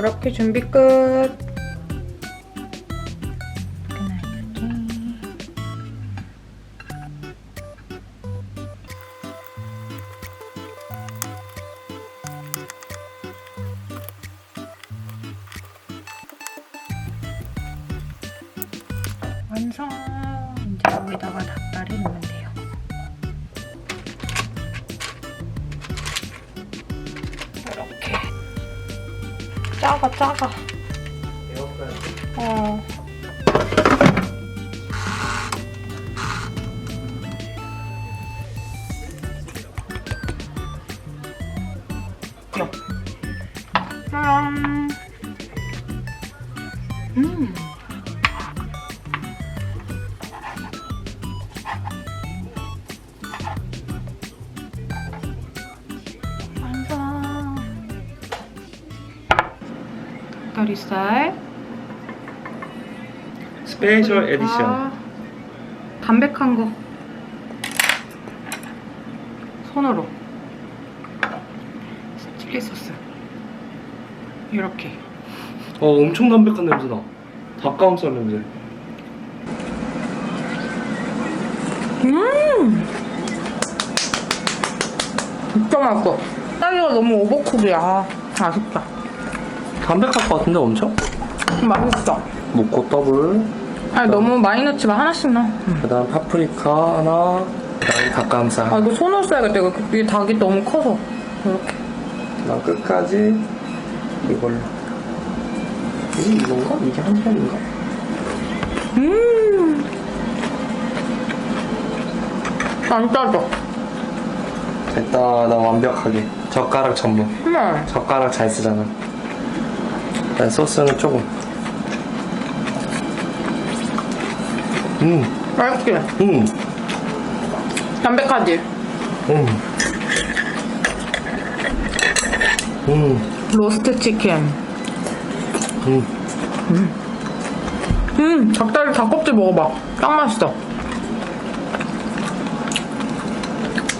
이렇게 준비 끝. 완성! 이제 여기다가 닭다리 넣으면 돼요. 이렇게. 작아. 어. 짠. 완성. 닭다리살. 스페셜 에디션. 담백한 거. 손으로. 칠리 소스. 이렇게. 엄청 담백한 냄새나. 닭가슴살 냄새. 진짜 맛있어. 딸기가 너무 오버쿡이야. 아쉽다. 담백할 것 같은데 엄청? 맛있어. 묵고 더블. 아니 너무 많이 넣지 마. 하나씩 넣어. 그다음 파프리카 하나. 그다음 닭가슴살. 아 이거 손으로 써야겠다. 이게 닭이 너무 커서. 이렇게. 그다음 끝까지 이걸로. 이게 이건가? 이게 한 편인가? 안 짜져. 됐다. 나 완벽하게. 젓가락 전문. 젓가락 잘 쓰잖아. 일단 소스는 조금. 맛있지? 담백하지? 로스트 치킨. 닭다리 닭껍질 먹어봐. 딱 맛있어.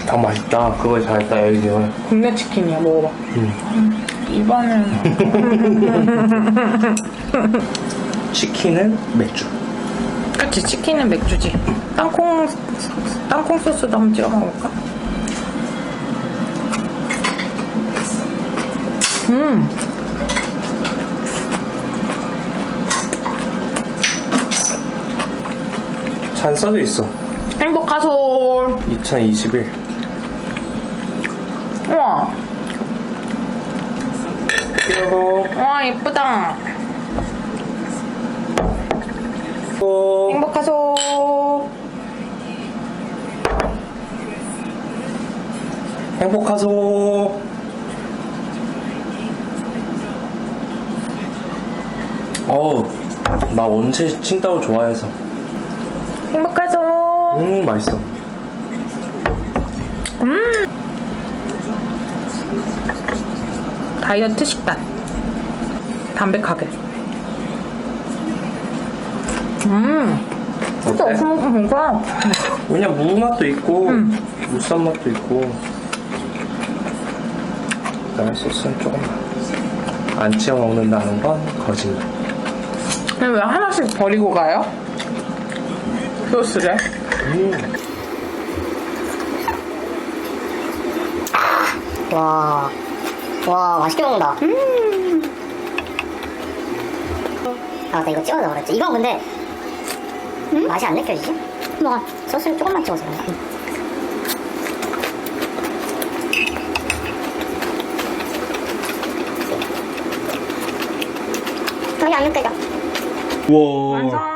다 맛있다. 그거 잘했다, 에이지는. 국내 치킨이야. 먹어봐. 이번엔 치킨은 맥주. 그치, 치킨은 맥주지. 땅콩 소스도 한번 찍어 먹어볼까? 잔 써져 있어. 행복하솔. 2021. 우와. 그리고 와, 예쁘다. 행복하소. 행복하소. 나 원체 칭따오 좋아해서. 행복하소. 맛있어. 다이어트 식단. 담백하게. 진짜 어때? 어떻게 먹는 거야? 그냥 무 맛도 있고 무쌈 맛도 있고. 그다음에 소스는 조금만. 안 찍어 먹는다는 건 거짓말. 근데 왜 하나씩 버리고 가요? 소스를? 와, 맛있게 먹는다. 나 이거 찍어서 그랬지. 이건 근데 맛이 안 느껴지지? 뭐가? 소스를 조금만 찍어서 그런가? 맛이 안 느껴져. 우와. 완성.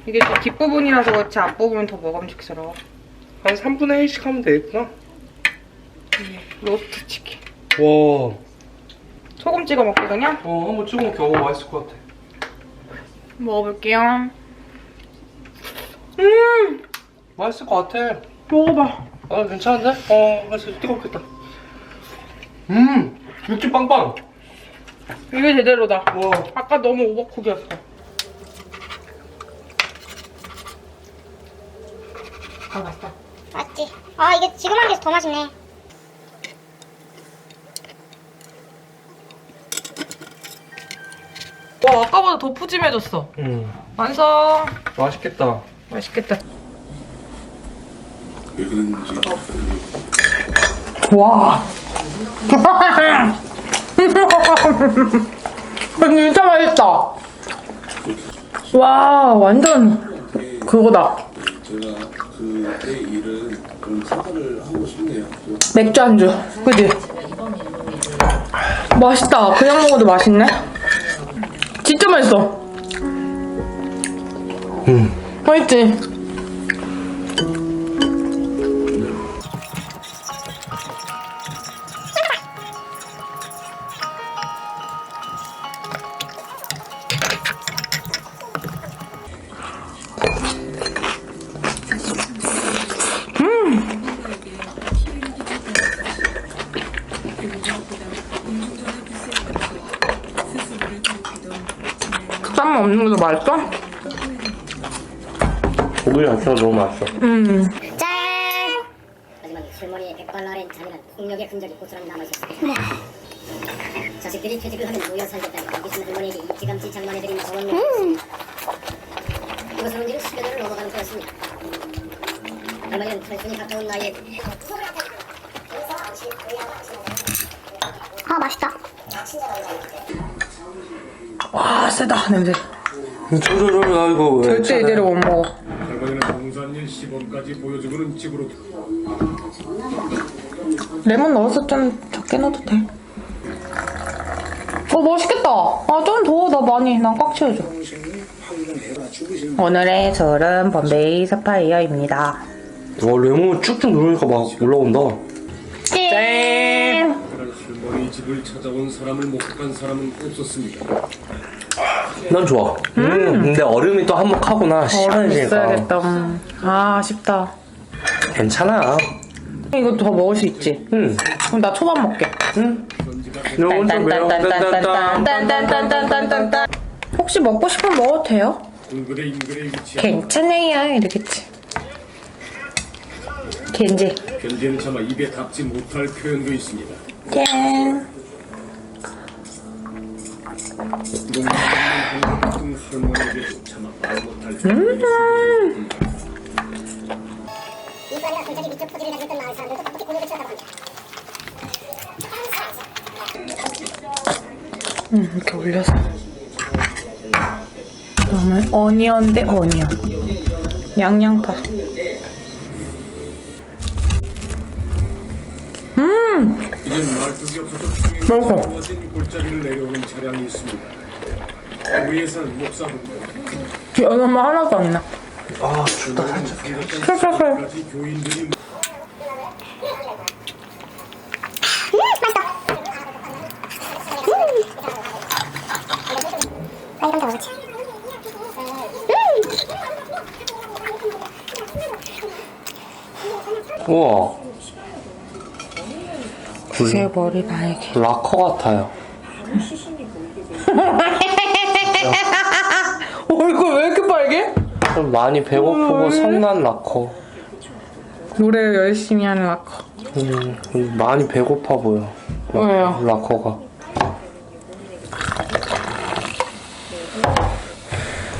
이게 또 뒷부분이라서 그렇지 앞부분은 더 먹음직스러워. 한 3분의 1씩 하면 되겠구나. 로스트 치킨. 와. 소금 찍어 먹거든요? 한번 찍어 먹어. 맛있을 것 같아. 먹어볼게요. 맛있을 것 같아. 먹어봐. 괜찮은데? 맛있어. 뜨겁겠다. 육즙 빵빵. 이게 제대로다. 와. 아까 너무 오버쿡이었어. 맛있다. 맞지? 이게 지금 한 게 더 맛있네. 와, 아까보다 더 푸짐해졌어. 완성. 맛있겠다. 맛있겠다. 와. 진짜 맛있다. 와, 완전 그거다. 제가 그때 일은 좀 사과를 하고 싶네요. 맥주 안주. 그지? 맛있다. 그냥 먹어도 맛있네. 진짜 맛있어. 맛있지? 쌈 없는 것도 맛있어? 고기 자체가 너무 맛있어. 짠! 하지만 실머니의 백발 아래 잔인한 폭력의 흔적이 고스란히 남아있었습니다. 자식들이 퇴직을 하면 노여 살겠다는 이기순 할머니에게 일찌감치 장만해드린 정원 이것으로 이제 10여 년을 넘어가는 거였습니다. 할머니는 탈순이 가까운 나이에 아 맛있다. 와, 세다, 냄새. 이거 왜? 절대 이대로 못 먹어. 할머니는 동산일 시범까지 보여주고는 집으로 레몬 넣어서 좀 적게 넣어도 돼. 맛있겠다. 아, 좀 더, 난 꽉 채워줘. 오늘의 술은 범베이 사파이어입니다. 레몬 쭉쭉 누르니까 막 올라온다. 짠! 할머니 집을 찾아온 사람을 목격한 사람은 없었습니다. 난 좋아. 근데 얼음이 또 한몫하구나. 얼음 시원해지니까. 있어야겠다. 아, 아쉽다. 괜찮아. 이거 더 먹을 수 있지? 응. 그럼 나 초밥 먹게. 레몬 좀 매워. 딴딴딴딴딴딴딴딴딴딴딴딴. 혹시 먹고 싶으면 먹어도 돼요? 동굴의 인근에 위치한 괜찮아요. 이러겠지. 겐지. 견디는 차마 입에 담지 못할 표현도 있습니다. 짠. 같은 할머니에게 차마 말 못할 표현도 있습니다. 이거 아니라 갑자기 미처 포기를 하겠던 마을 사람들도 떡볶이 공격을 치렀다고 합니다. 이렇게 올려서. 그다음에 어니언 대 어니언. 양양파. 이젠 말뚝이 없어서 맛있어. 주어진 골짜기를 내려오는 차량이 있습니다. 위에서는 목사분들, 연어만 하나도 안 나. 아, 춥다, 살짝. 살살살. 까지 교인들이 우와. 제 머리 날개. 락커 같아요. 얼굴 왜 이렇게 빨개? 좀 많이 배고프고 성난 락커. 노래 열심히 하는 라커. 많이 배고파 보여. 왜요? 락커가.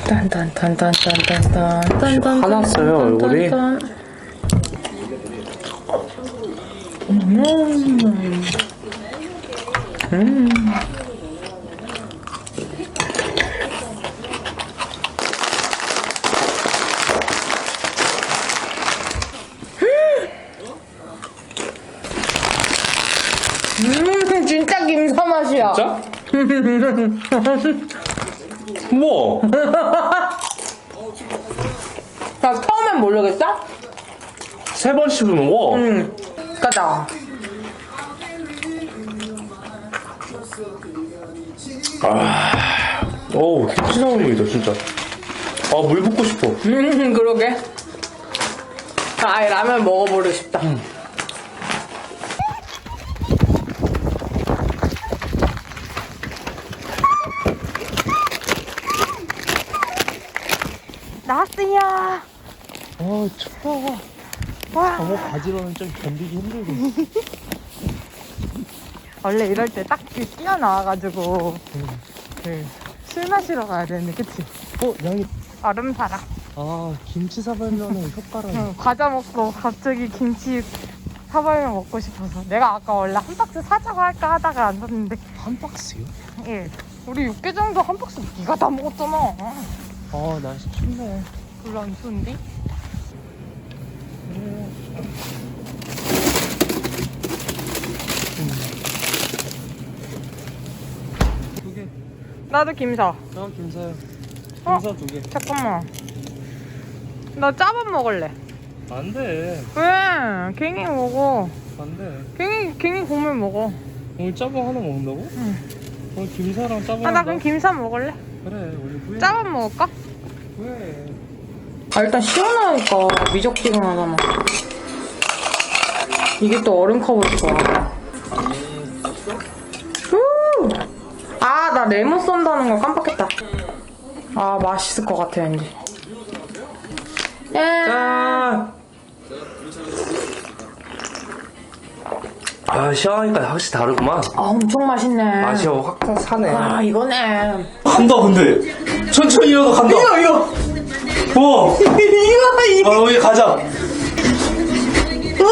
딴딴딴딴딴딴딴딴. 화났어요, 얼굴이? 진짜 김사 맛이야. 진짜? 우와. 나 처음엔 모르겠어? 3번 씹으면 우와. 가자. 어우, 김치나물이다, 진짜. 아, 물 붓고 싶어. 그러게. 아예 라면 먹어보고 싶다. 나왔어요. 추워. 와. 저거 바지로는 좀 견디기 힘들고. 원래 이럴 때 딱 뛰어나와가지고 술 마시러 가야 되는데, 그치? 양이. 얼음 사라. 아, 김치 사발면의 효과라. 응, 과자 먹고 갑자기 김치 사발면 먹고 싶어서. 내가 아까 원래 한 박스 사자고 할까 하다가 안 샀는데. 한 박스요? 예. 우리 6개 정도 한 박스 네가 다 먹었잖아. 아, 날씨 춥네. 별로 안 추운데? 두 개. 나도 김사. 김사요. 어? 김사 두 개. 잠깐만. 나 짜밥 먹을래. 안 돼. 왜? 갱이 먹어. 안 돼. 갱이 국물 먹어. 오늘 짜방 하나 먹는다고? 응. 오늘 김사랑 짜방. 아, 나 그럼 김사 먹을래. 그래, 우리 후회. 짜밥 먹을까? 후회. 아, 일단 시원하니까 미적지근하잖아. 이게 또 얼음 컵으로 좋아. 아, 나 레몬 썬다는 거 깜빡했다. 아, 맛있을 것 같아, 왠지. 짠! 아, 시원하니까 확실히 다르구만. 아, 엄청 맛있네. 맛이 확 사네. 아, 이거네. 간다, 근데. 천천히 일어나, 간다. 이거. 우와! 이거. 아, 우리 가자. 이거.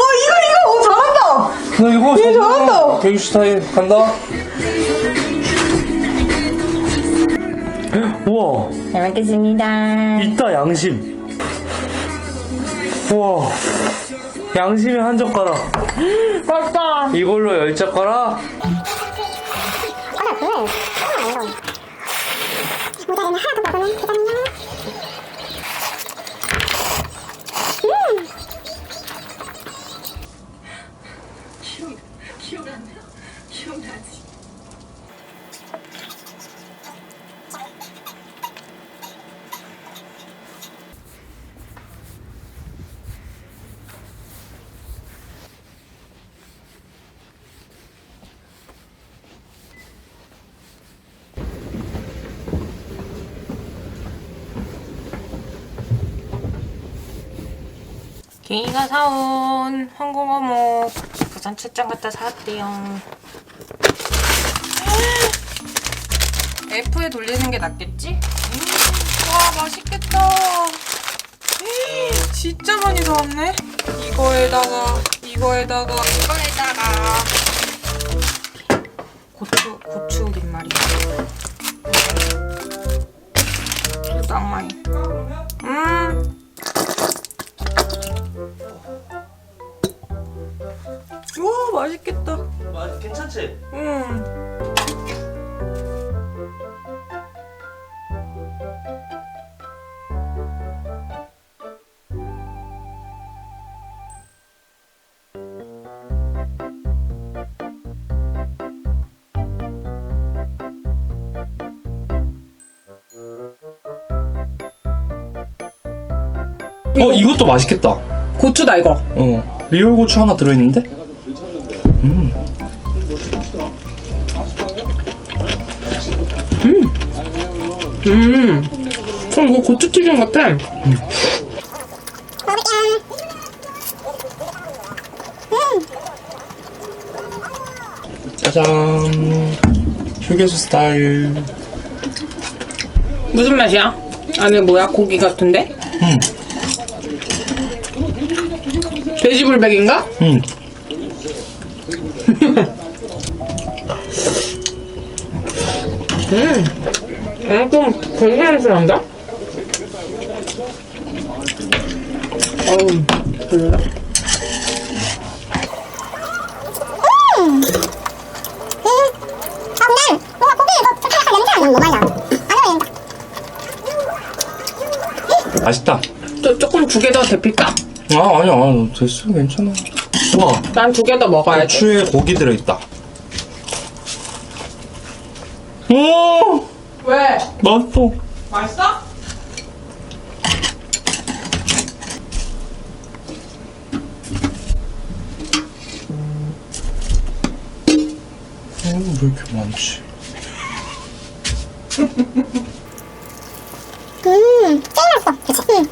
잘한다. 나 이거 얘 잘한다. 경주 스타일 간다. 우와, 잘 먹겠습니다. 있다, 양심. 우와, 양심이 한 젓가락. 맛있다. 이걸로 10젓가락? 모자리는 하나도 먹으면 되잖냐. 갱이가 사온 황공어묵 부산 출장 갔다 사왔대요. F에 돌리는 게 낫겠지? 와, 맛있겠다. 진짜 많이 사왔네. 이거에다가 고추 김말이. 이거 딱 많이. 우와, 맛있겠다. 괜찮지? 응. 이것도 맛있겠다. 고추다, 이거. 리얼 고추 하나 들어있는데? 이거 고추튀김 같아. 짜잔. 휴게소 스타일. 무슨 맛이야? 안에 뭐야? 고기 같은데? 돼지불백인가? 좀 되게 냄새 난다? 어우, 별로다. 맛있다. 조금 두 개 더 데필까? 아니야. 됐어. 괜찮아. 우와. 난 두 개 더 먹어야지. 고추에 고기 들어있다. 오! 왜? 맛있어. 맛있어? 왜 이렇게 많지? 제일 맛있어. 그치?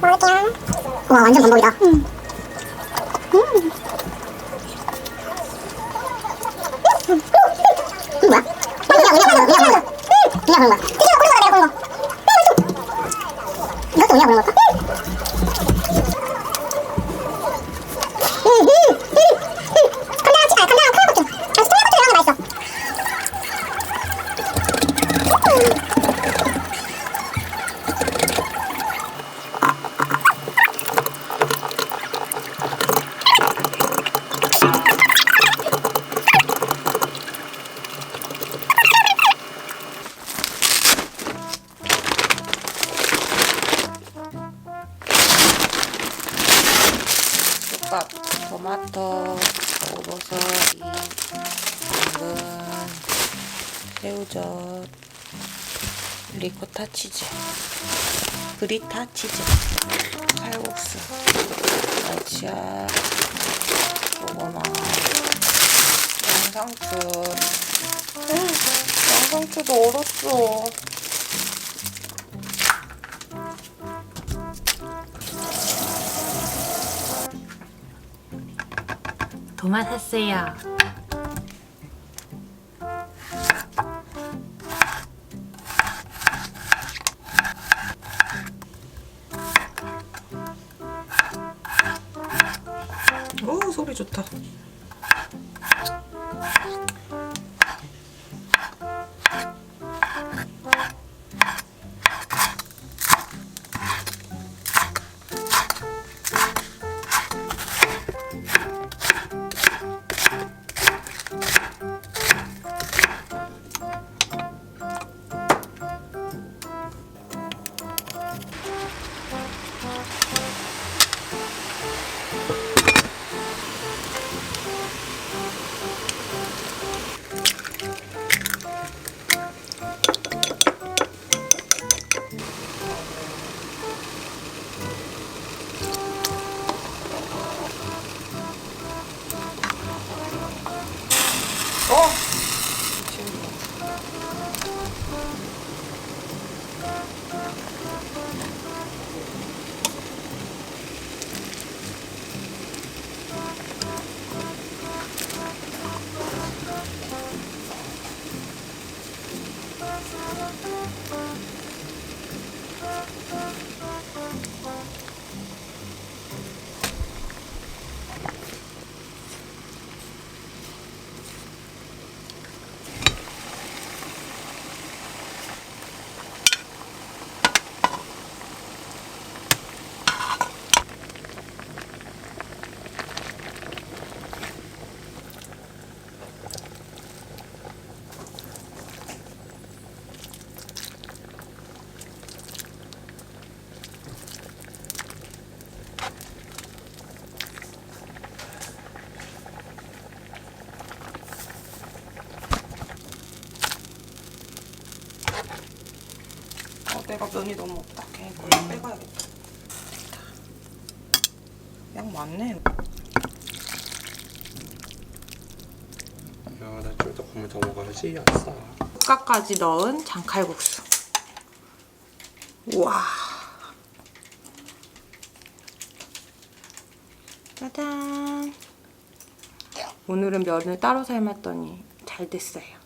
먹을게요. 와, 완전 건더기다. 밥, 토마토, 버섯이, 당근, 새우젓, 리코타 치즈, 브리타 치즈, 칼국수, 야채, 고구마, 양상추. 양상추도 얼었어. 도마 샀어요. 오, 소리 좋다. 내가 면이 너무 없다해. 이걸 빼가야겠다. 양 많네. 야, 나 좀 더 국물 더 먹어야지. 아싸. 숟가까지 넣은 장칼국수. 우와. 짜잔. 오늘은 면을 따로 삶았더니 잘 됐어요.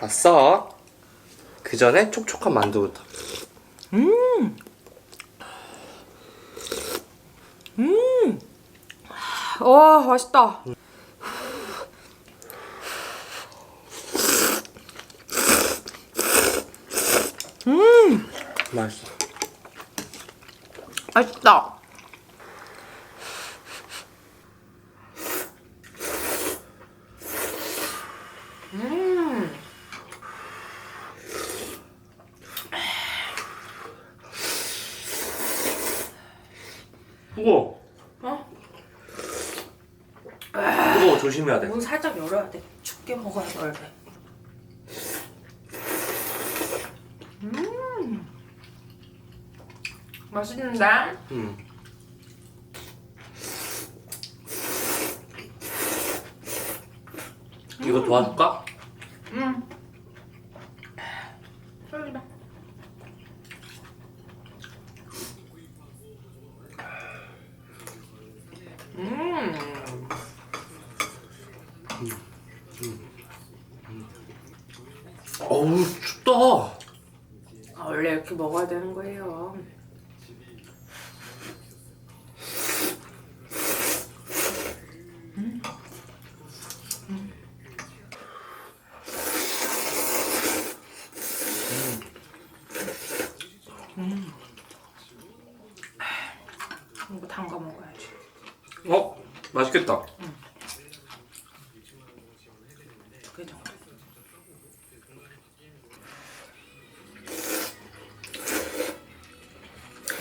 아싸. 그 전에 촉촉한 만두부터. 와, 맛있다. 맛있어. 맛있다. 뜨거워. 뜨거워. 조심해야 돼. 문 살짝 열어야 돼. 춥게 먹어야 돼. 맛있는데? 이거 도와줄까? 쫄리다. 어우 춥다. 아, 원래 이렇게 먹어야 되는 거예요. 이거 담가 먹어야지. 맛있겠다. 그죠?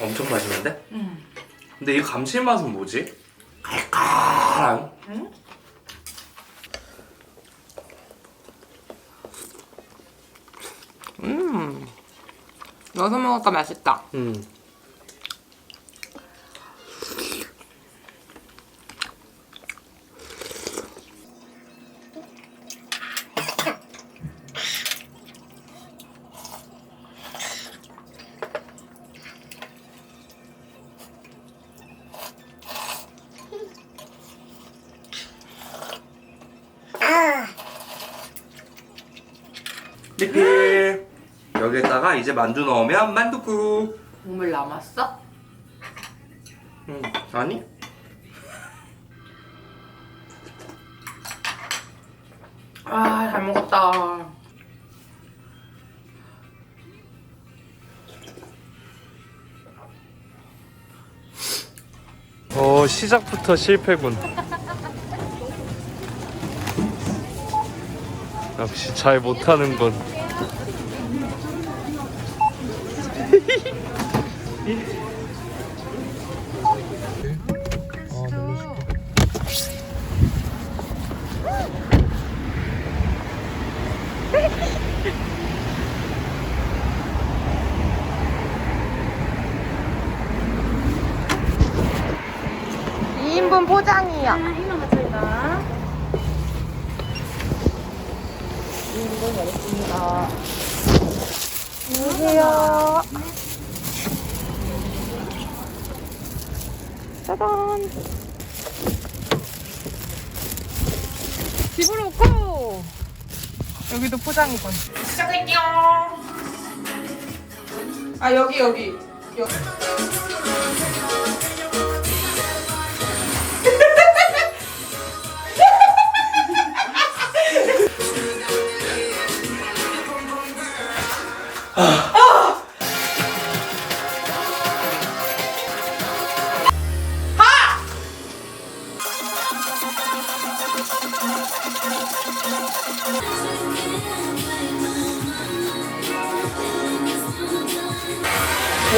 엄청 맛있는데? 근데 이 감칠맛은 뭐지? 칼칼한. 넣어서 먹으니까 맛있다. 리필. 여기에다가 이제 만두 넣으면 만두국. 국물 남았어? 아니? 아, 잘 먹었다. 시작부터 실패군. 역시 잘 못하는군. 인분 포장이요. 2인분 먹겠습니다. 안녕하세요. 짜잔. 집으로 고! 여기도 포장이군. 시작할게요. 아, 여기.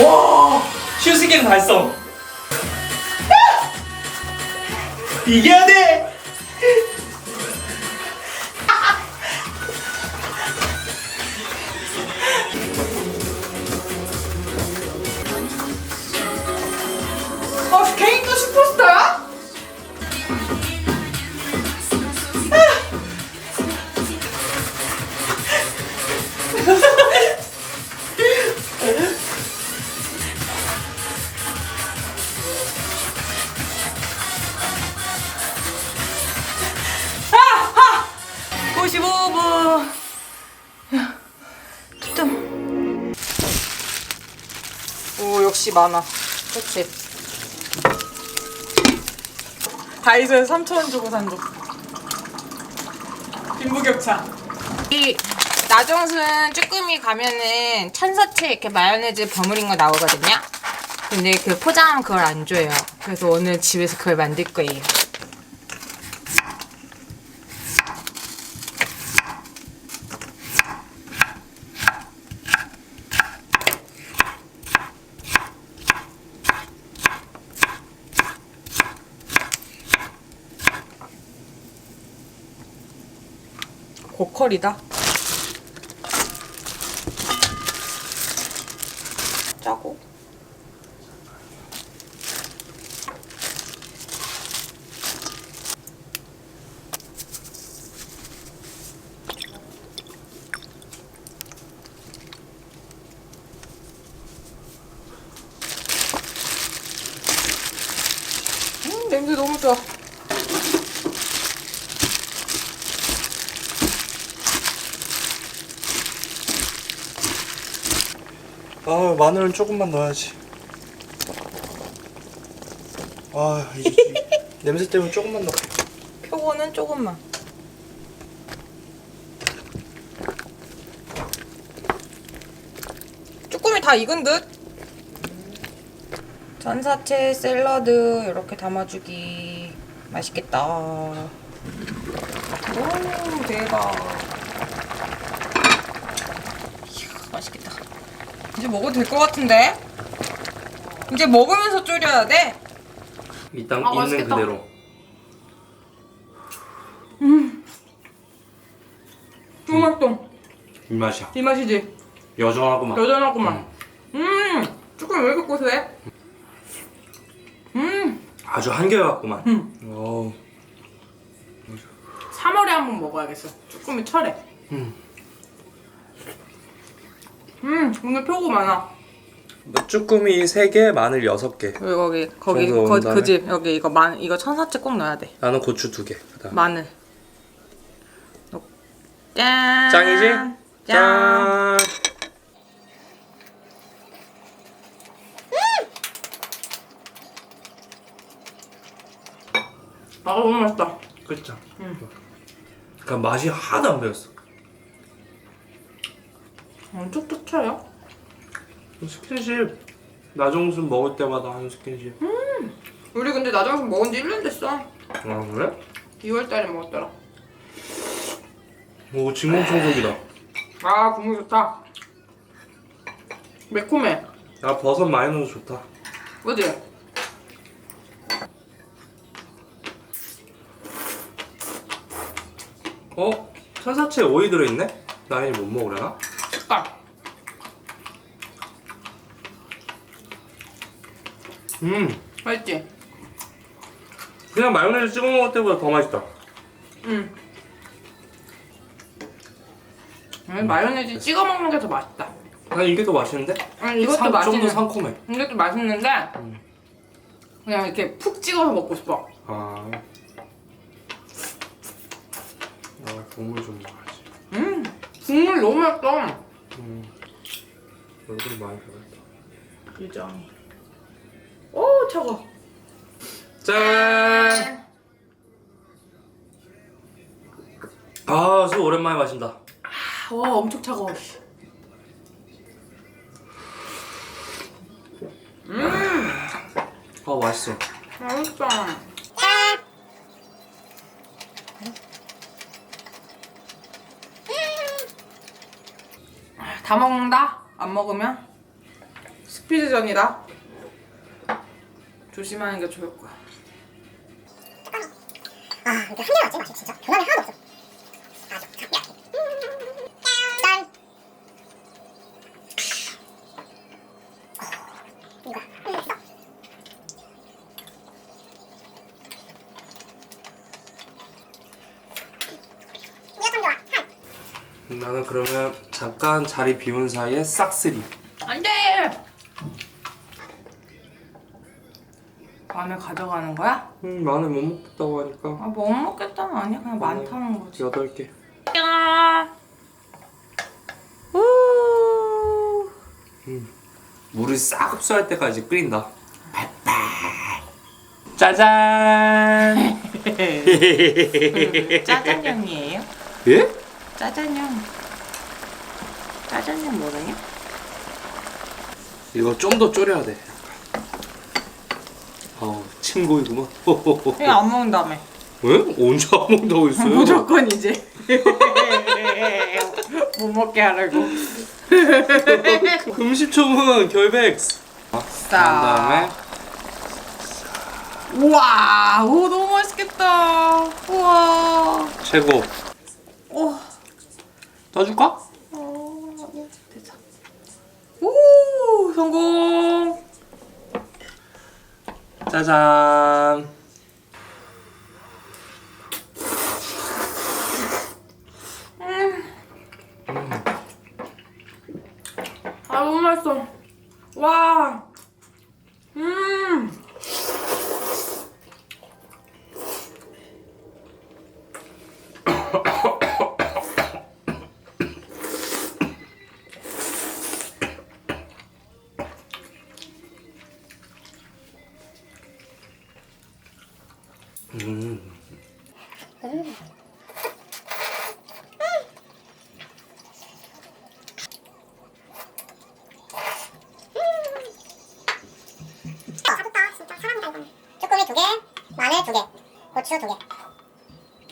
와! 휴스킹 달성! 이겨야 돼! 케이크 슈퍼스타야? 아! 55분. 좀. 오, 역시 많아. 그치? 다이소에 3,000원 주고 산 거. 빈부격차. 이 나정순 쭈꾸미 가면은 천사채 이렇게 마요네즈 버무린 거 나오거든요. 근데 그 포장하면 그걸 안 줘요. 그래서 오늘 집에서 그걸 만들 거예요. 고퀄이다. 짜고. 냄새 너무 좋아. 아, 마늘은 조금만 넣어야지. 아, 이제 냄새 때문에 조금만 넣어. 표고는 조금만. 쭈꾸미 다 익은 듯? 전사채 샐러드 이렇게 담아주기. 맛있겠다. 오, 대박. 이야, 맛있겠다. 이제 먹어도 될 것 같은데? 이제 먹으면서 졸여야 돼? 일단 아, 있는 맛있겠다. 그대로. 맛있어. 이 맛이야. 이 맛이지? 여전하구만. 여전하구만. 쭈꾸미 왜 이렇게 고소해? 아주 한결같구만. 어우. 3월에 한번 먹어야겠어. 쭈꾸미 철에. 오늘 표고 많아. 쭈꾸미 3개, 마늘 6개. 거기 정도 넣은 다음에? 그 집 여기 이거 천사채 꼭 넣어야 돼. 나는 고추 2개. 그다음. 마늘. 짠. 짱이지? 짠. 짠. 아 너무 맛있다. 그쵸? 그러니까 맛이 하나도 안 배웠어. 툭툭 쳐요. 스킨십 나정순 먹을 때마다 하는 스킨십. 우리 근데 나정순 먹은 지 1년 됐어. 아 그래? 2월달에 먹었더라. 오 진공청소기다. 아 국물 좋다. 매콤해. 야 버섯 많이 넣어서 좋다. 그지? 어? 천사채 오이 들어있네? 나 이제 못 먹으려나? 색깔. 맛있지? 그냥 마요네즈 찍어 먹을 때보다 더 맛있다. 마요네즈 찍어 먹는 게 더 맛있다. 난 이게 더 맛있는데? 아니 이것도 좀 더 맛있는. 상콤해. 이것도 맛있는데 그냥 이렇게 푹 찍어서 먹고 싶어. 아 국물 좀 먹어야지. 국물 너무 맛있어. 얼굴이 많이 변했다. 유정이. 오 차고. 짠! 아, 술 오랜만에 마신다. 와 엄청 차가워. 아, 맛있어. 맛있어. 다 먹는다? 안 먹으면 스피드전이다. 조심하는 게 좋을 거야. 아, 이게 한결같지 맛이 진짜 변함이 하나도 없어. 아주 특별해. 짠. 이거 있어. 이거 좀 좋아. 나는 그러면 잠깐 자리 비운 사이에 싹쓸이. 안돼. 마늘 가져가는 거야? 마늘 못 먹겠다고 하니까 아, 못 먹겠다는 아니야. 그냥 많다는 거지. 8개. 우. 물을 싹 흡수할 때까지 끓인다. 짜잔! 짜장면이에요? 예? 짜장면. 짜장면 모르냐? 이거 좀 더 졸여야 돼. 침 고이구만. 왜 안 먹는다며? 왜? 언제 안 먹는다고 했어요? 무조건 이제 못 먹게 하라고. 금시초문 결백. 그다음에 우와, 오 너무 맛있겠다. 우와. 최고. 오. 더 줄까? 됐어. 오, 성공. 짜잔. 아 너무 맛있어. 와.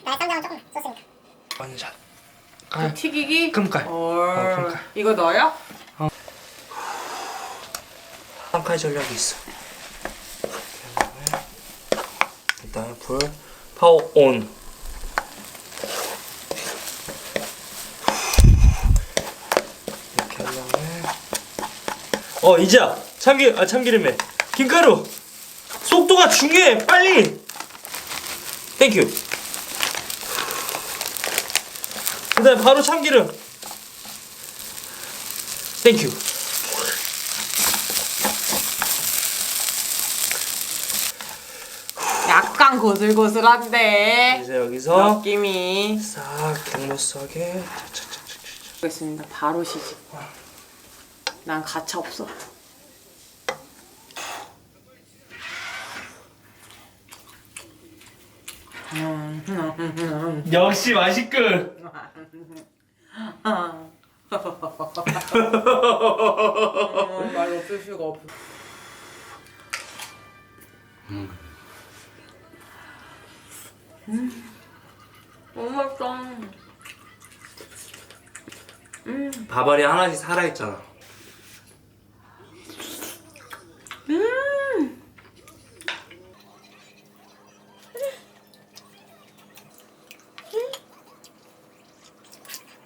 나 쌈장은 조금 썼으니까. 완전. 그 튀기기? 금깔. 금깔. 이거 넣어요? 한 가지 전략이 있어. 일단 불 파워 온. 이렇게 한 다음에 이제야 참기름에 김가루. 속도가 중요해. 빨리. 땡큐. 그다음에 바로 참기름. 땡큐. 약간 고슬고슬한데 이제 여기서 느낌이. 싹 갱로스하게 보겠습니다. 바로 시집. 난 가차 없어. 역시 맛있군. 말 없을 수가 없어. 너무 맛있다. 밥알이 하나씩 살아있잖아.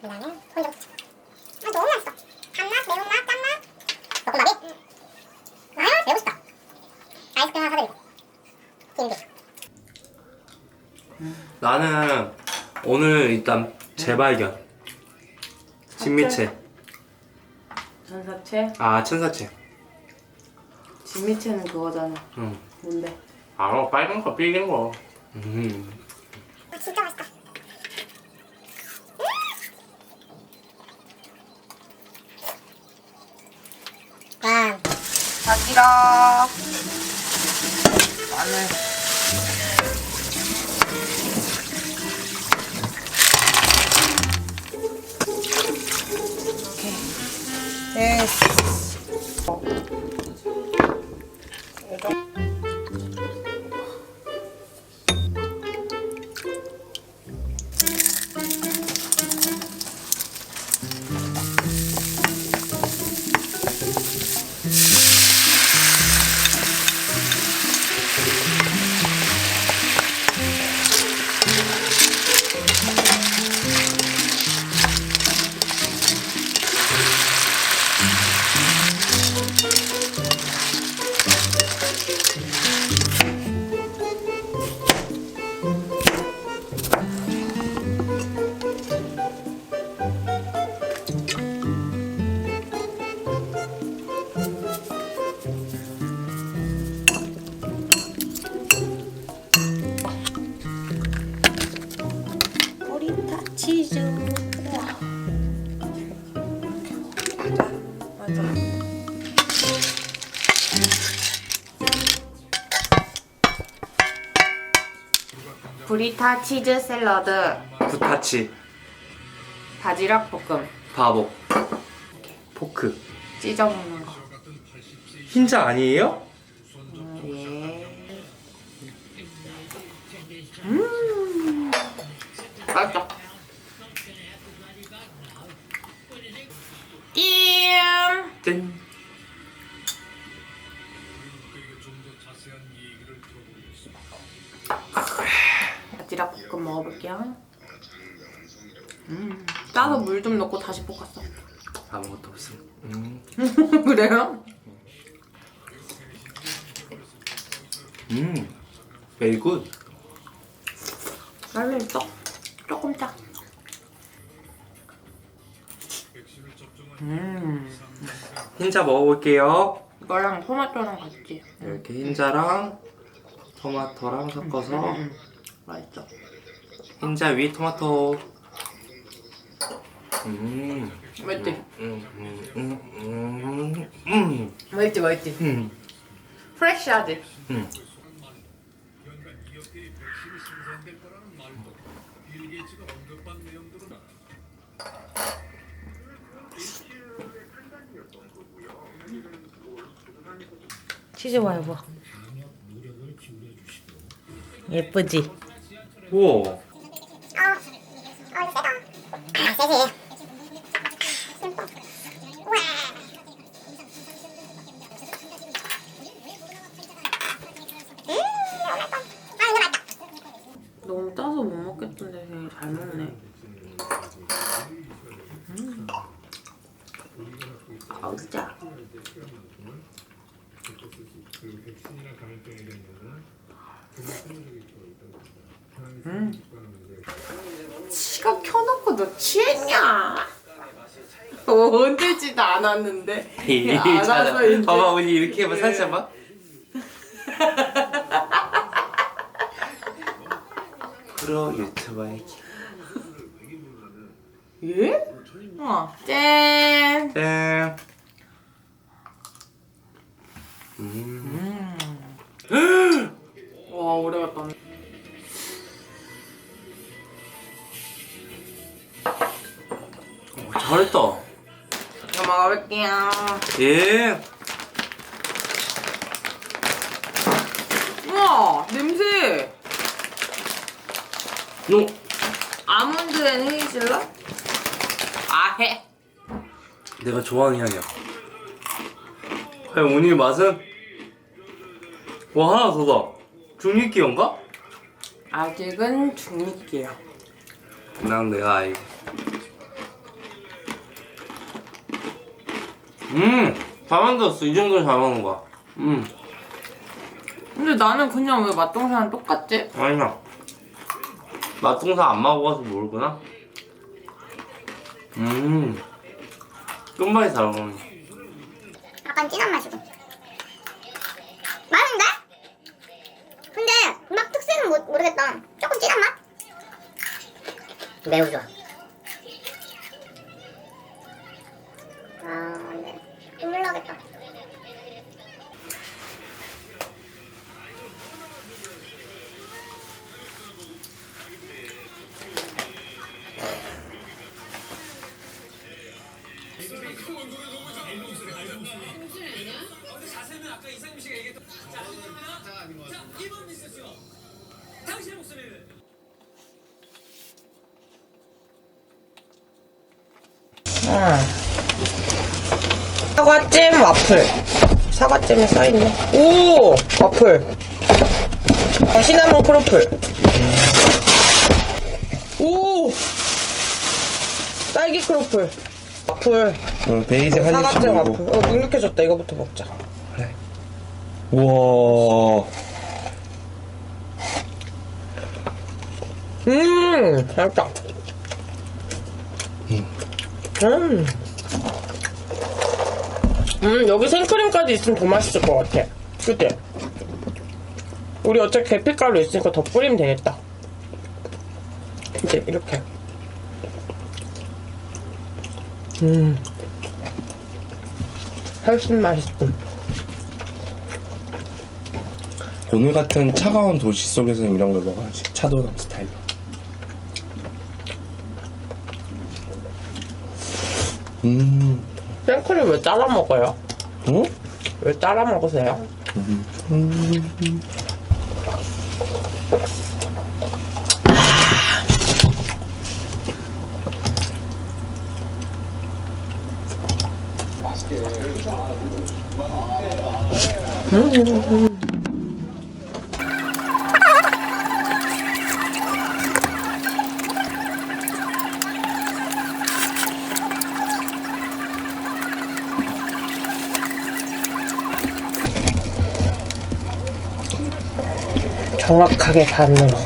그다음에 콘돔. 너무 맛있어. 단맛, 매운맛, 짠맛. 볶음밥이. 배고 싶다. 아이스크림 하나 사드릴게. 김비. 나는 오늘 일단 재발견. 진미채. 전사채? 천사채. 진미채는 그거잖아. 응. 뭔데? 빨간 거 삐긴 거. 진짜 맛있다. 와. 바지락. 마늘. 치즈. 맞아. 브리타 치즈 샐러드, 부타치. 바지락 볶음, 바보. 포크. 찢어 먹는 거. 흰자 아니에요? 예. 맛있다. 짠. 바지락 볶음 먹어볼게요. 짜서 물 좀 넣고 다시 볶았어. 아무것도 없어. 그래요? very good. 빨리 조금 짜. 흰자 먹어볼게요. 이거랑 토마토랑 같이. 이렇게 흰자랑 토마토랑 섞어서 맛있죠? 흰자 위 토마토. 맛있지? 맛있지 맛있지? 프레쉬하지? 치즈 봐 여보. 예쁘지? 우와. 세지. 너무 따서 못 먹겠던데 되게 잘 먹네. 가자. 지갑 켜놓고 너 취했냐? 흔들지도 않았는데. 알아서 이제. 봐봐 언니 이렇게 해봐 살짝 봐. 프로 유튜버의 예? 짠. 짠. 와 오래 갔다 왔네. 잘했다. 잘 먹어볼게요. 예. 우와 냄새. 너 아몬드 앤 헤이즐넛? 아해. 내가 좋아하는 향이야. 과연 오늘 맛은? 와 하나 더다. 중립기인가? 아직은 중립기야. 난 내가 알고. 잘 만들었어. 이 정도는 잘 먹는 거야. 근데 나는 그냥 왜 맛동산은 똑같지? 아니야. 맛동산 안 먹어봐서 모르구나. 끝맛이 잘 먹네. 약간 진한 맛이고. 맛있는데? 근데 막 특색은 모르겠다. 조금 진한 맛? 매우 좋아. 아, 네. 눈물 나겠다. 사과잼 와플. 사과잼에 써있네. 오! 와플. 시나몬 크로플. 오! 딸기 크로플. 와플. 베이직 한 입씩 사과잼 먹고. 와플. 눅눅해졌다. 이거부터 먹자. 우와. 맛있다. 여기 생크림까지 있으면 더 맛있을 것 같아. 그치? 우리 어차피 계피가루 있으니까 더 뿌리면 되겠다. 이제 이렇게. 훨씬 맛있음. 오늘 같은 차가운 도시 속에서는 이런 걸 먹어야지. 차도남 스타일로. 생크림 왜 따라 먹어요? 응? 왜 따라 먹으세요? 정확하게 반으로.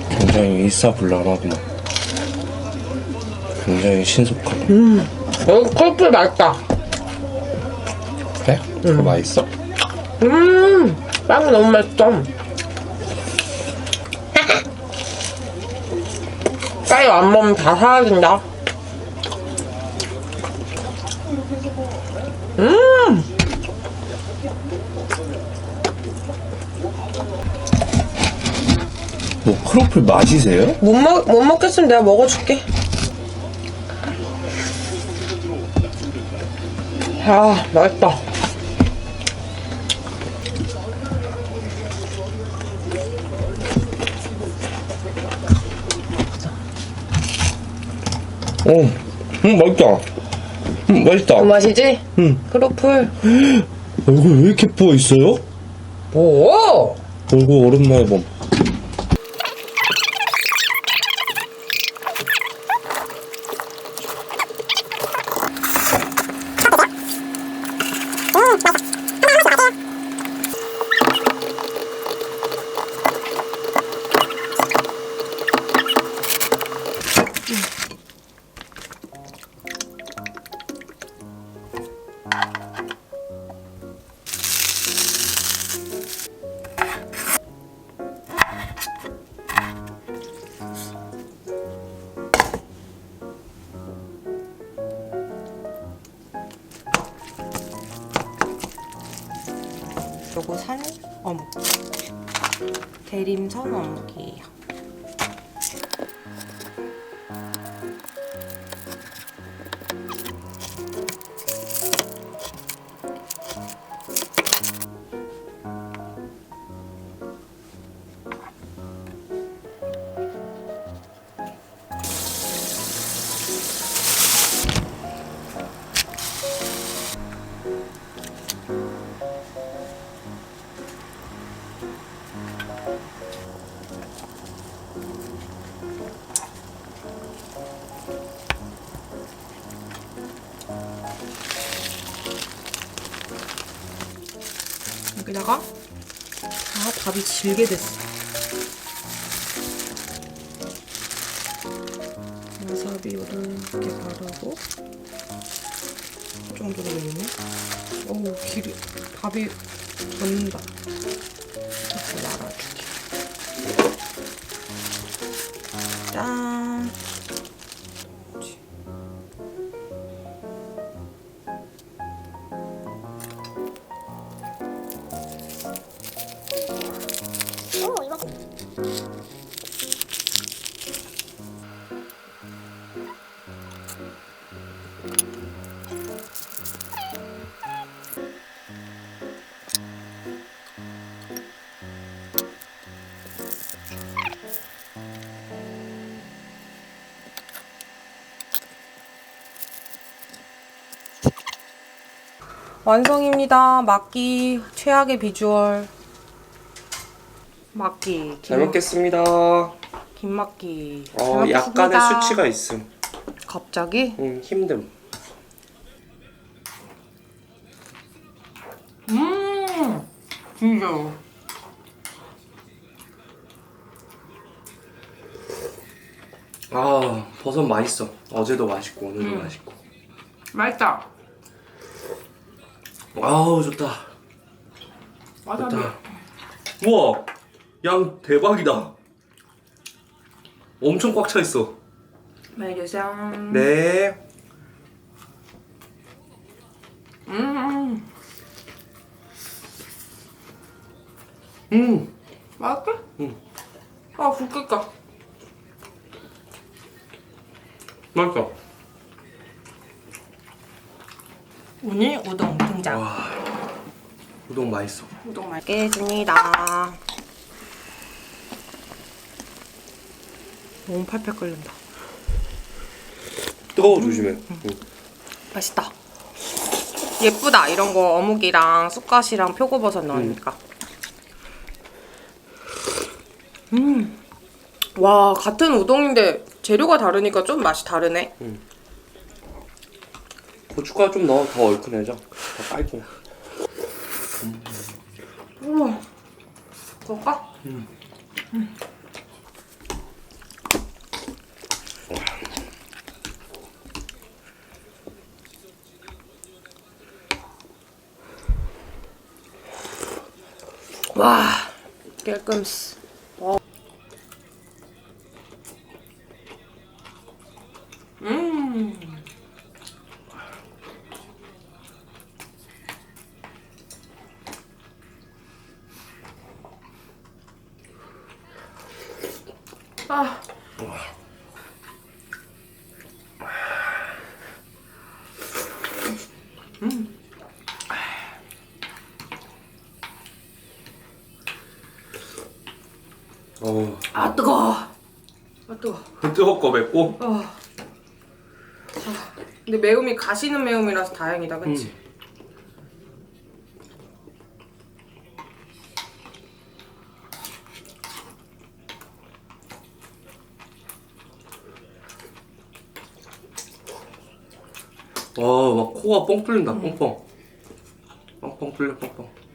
굉장히 일사불란하구나. 굉장히 신속하고. 여기 컬플 맛있다. 그래? 그거 맛있어? 빵이 너무 맛있어. 빨리 안 먹으면 다 사라진다. 뭐 크로플 맛이세요? 못 먹겠으면 내가 먹어줄게. 아, 맛있다. 맛있다. 맛있다. 그 맛이지? 응. 크로플. 얼굴 왜 이렇게 부어 있어요? 오! 얼굴 오랜만에 봄. 요거 산 어묵. 대림선 어묵이에요. 여기다가 밥이 질게 됐어. 와사비 이렇게 바르고 이 정도로 넣네. 어우 길이 밥이 젖는다. 이렇게 말아줄게. 짠. 완성입니다. 막기 최악의 비주얼. 막기. 잘 먹겠습니다. 김막기. 잘 먹겠습니다. 약간의 수치가 있음. 갑자기? 힘듦. 진짜. 버섯 맛있어. 어제도 맛있고 오늘도 맛있고. 맛있다. 아우 좋다. 와사비. 좋다. 우와, 양 대박이다. 엄청 꽉 차 있어. 많이 드세요. 네. 맛있게? 붓겠다. 맛있어. 오늘 우동 등장. 와, 우동 맛있어. 우동 맛있게 해줍니다. 너무 팔팔 끓는다. 뜨거워 조심해. 맛있다. 예쁘다. 이런 거 어묵이랑 쑥갓이랑 표고버섯 넣으니까. 와, 같은 우동인데 재료가 다르니까 좀 맛이 다르네. 고춧가루 좀 넣어. 더 얼큰해져. 더 깔끔. 우와. 그럴까? 와, 깔끔스. 아. 아 뜨거워. 아 뜨거워. 뜨겁고 맵고. 근데 매움이 가시는 매움이라서 다행이다, 그치? 와, 막 코가 뻥 뚫린다, 뻥뻥. 뻥뻥 뚫려, 뻥뻥.